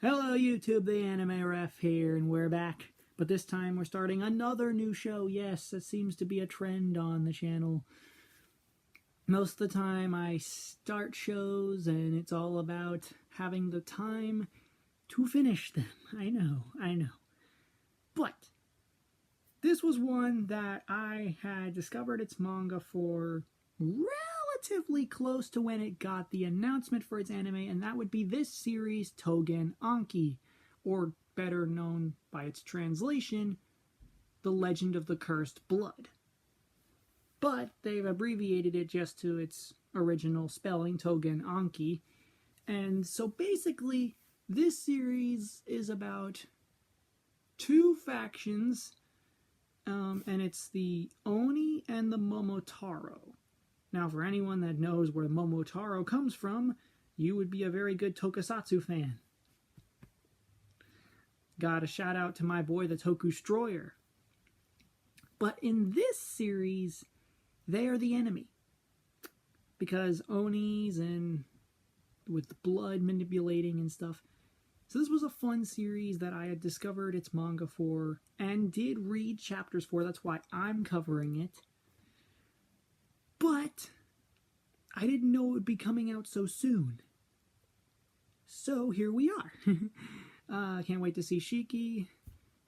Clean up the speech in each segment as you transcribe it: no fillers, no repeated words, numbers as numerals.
Hello YouTube, the Anime Ref here, and we're back. But this time we're starting another new show. Yes, that seems to be a trend on the channel. Most of the time I start shows and it's all about having the time to finish them. I know. But this was one that I had discovered its manga for relatively close to when it got the announcement for its anime, and that would be this series, Tougen Anki, or better known by its translation, The Legend of the Cursed Blood. But they've abbreviated it just to its original spelling, Tougen Anki. And so basically, this series is about two factions, and it's the ONI and the Momotaro. Now, for anyone that knows where Momotaro comes from, you would be a very good Tokusatsu fan. Got a shout out to my boy, the Tokustroyer. But in this series, they are the enemy. Because Onis and with the blood manipulating and stuff. So this was a fun series that I had discovered its manga for and did read chapters for. That's why I'm covering it. But I didn't know it would be coming out so soon. So here we are. Can't wait to see Shiki.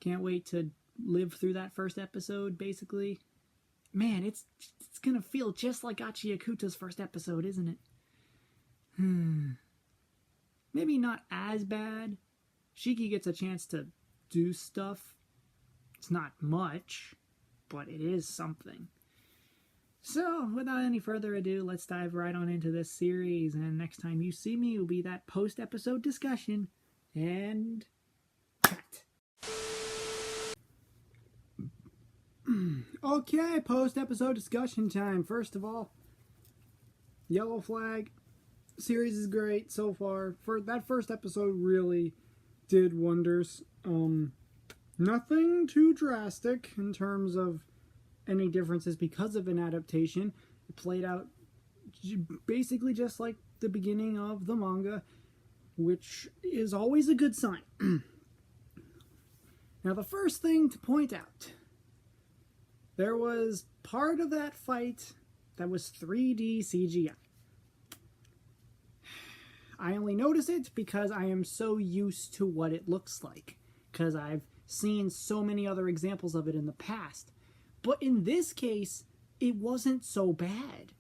Can't wait to live through that first episode, basically. Man, it's gonna feel just like Achiyakuta's first episode, isn't it? Maybe not as bad. Shiki gets a chance to do stuff. It's not much, but it is something. So, without any further ado, let's dive right on into this series, and next time you see me will be that post-episode discussion, and cut. Okay, post-episode discussion time. First of all, Yellow Flag series is great so far. For that first episode really did wonders. Nothing too drastic in terms of any differences because of an adaptation. It played out basically just like the beginning of the manga, which is always a good sign. Now, the first thing to point out, there was part of that fight that was 3D CGI. I only notice it because I am so used to what it looks like, because I've seen so many other examples of it in the past. But in this case, it wasn't so bad.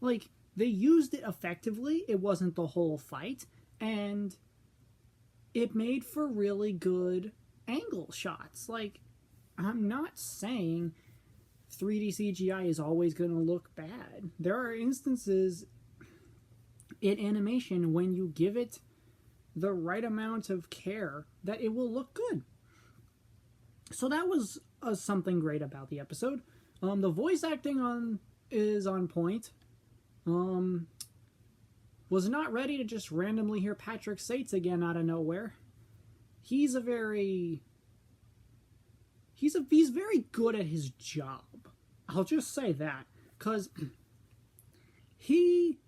Like, they used it effectively, it wasn't the whole fight, and it made for really good angle shots. Like, I'm not saying 3D CGI is always going to look bad. There are instances in animation when you give it the right amount of care that it will look good. So that was something great about the episode. The voice acting is on point. Was not ready to just randomly hear Patrick Sates again out of nowhere. He's very good at his job. I'll just say that, because he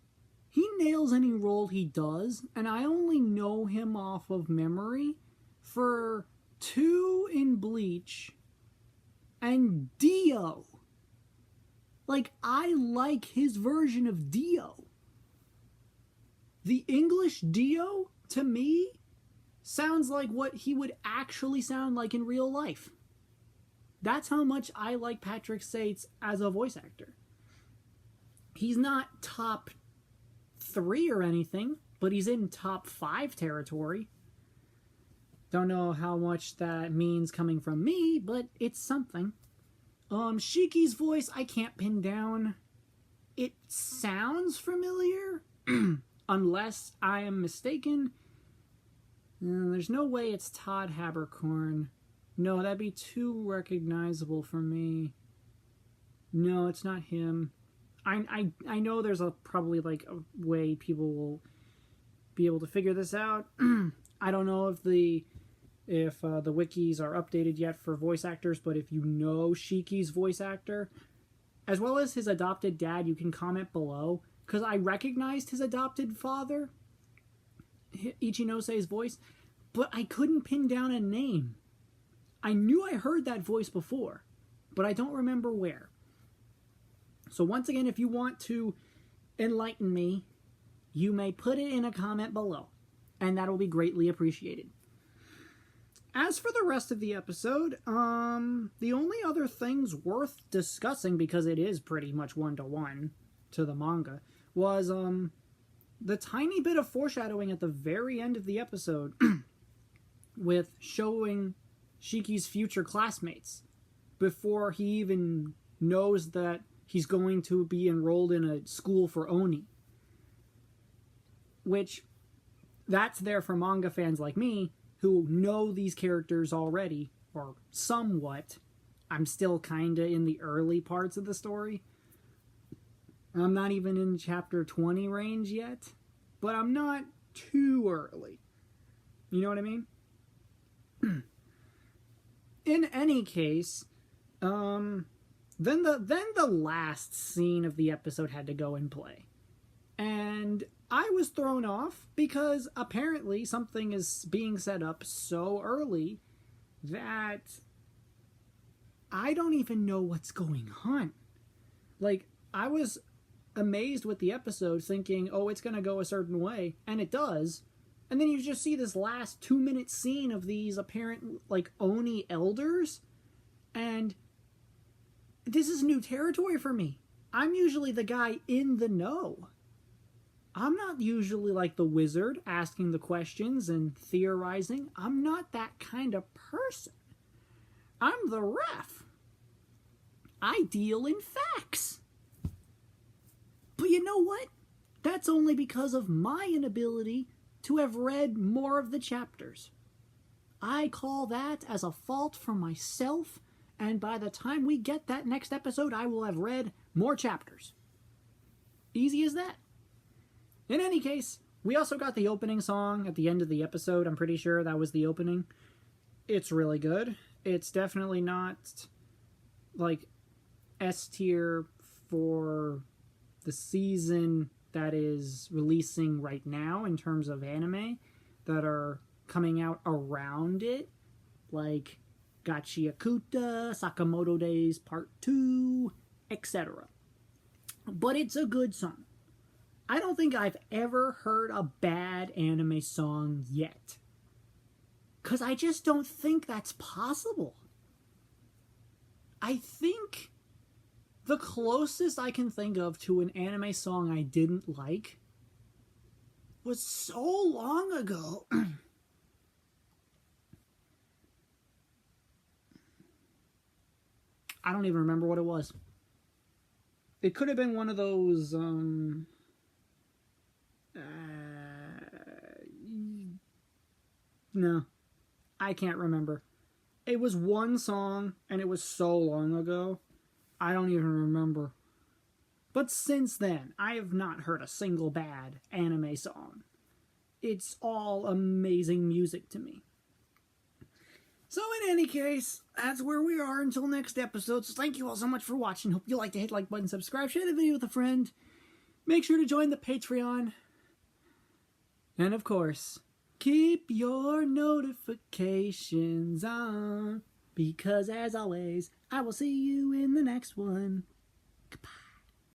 nails any role he does, and I only know him off of memory for 2 in Bleach and Dio. Like, I like his version of Dio. The English Dio, to me, sounds like what he would actually sound like in real life. That's how much I like Patrick Sates as a voice actor. He's not top 3 or anything, but he's in top 5 territory. Don't know how much that means coming from me, but it's something. Shiki's voice, I can't pin down. It sounds familiar, unless I am mistaken. There's no way it's Todd Haberkorn. No, that'd be too recognizable for me. No, it's not him. I know there's probably like a way people will be able to figure this out. I don't know if the wikis are updated yet for voice actors, but if you know Shiki's voice actor, as well as his adopted dad, you can comment below, because I recognized his adopted father, Ichinose's voice, but I couldn't pin down a name. I knew I heard that voice before, but I don't remember where. So once again, if you want to enlighten me, you may put it in a comment below, and that will be greatly appreciated. As for the rest of the episode, the only other things worth discussing, because it is pretty much one-to-one to the manga, was the tiny bit of foreshadowing at the very end of the episode with showing Shiki's future classmates before he even knows that he's going to be enrolled in a school for ONI. Which, that's there for manga fans like me who know these characters already, or somewhat. I'm still kinda in the early parts of the story. I'm not even in chapter 20 range yet, but I'm not too early. You know what I mean? In any case, then the last scene of the episode had to go in play. And I was thrown off because apparently something is being set up so early that I don't even know what's going on. Like, I was amazed with the episode thinking, oh, it's going to go a certain way, and it does. And then you just see this last 2-minute scene of these apparent, like, Oni elders, and this is new territory for me. I'm usually the guy in the know. I'm not usually like the wizard asking the questions and theorizing. I'm not that kind of person. I'm the ref. I deal in facts. But you know what? That's only because of my inability to have read more of the chapters. I call that as a fault from myself, and by the time we get that next episode, I will have read more chapters. Easy as that. In any case, we also got the opening song at the end of the episode. I'm pretty sure that was the opening. It's really good. It's definitely not, like, S tier for the season that is releasing right now in terms of anime that are coming out around it, like Gachiakuta, Sakamoto Days Part 2, etc. But it's a good song. I don't think I've ever heard a bad anime song yet. 'Cause I just don't think that's possible. I think the closest I can think of to an anime song I didn't like was so long ago. I don't even remember what it was. It could have been one of those, no, I can't remember. It was one song, and it was so long ago, I don't even remember. But since then, I have not heard a single bad anime song. It's all amazing music to me. So in any case, that's where we are until next episode. So thank you all so much for watching. Hope you like to hit like button, subscribe, share the video with a friend. Make sure to join the Patreon. And of course, keep your notifications on. Because as always, I will see you in the next one. Goodbye.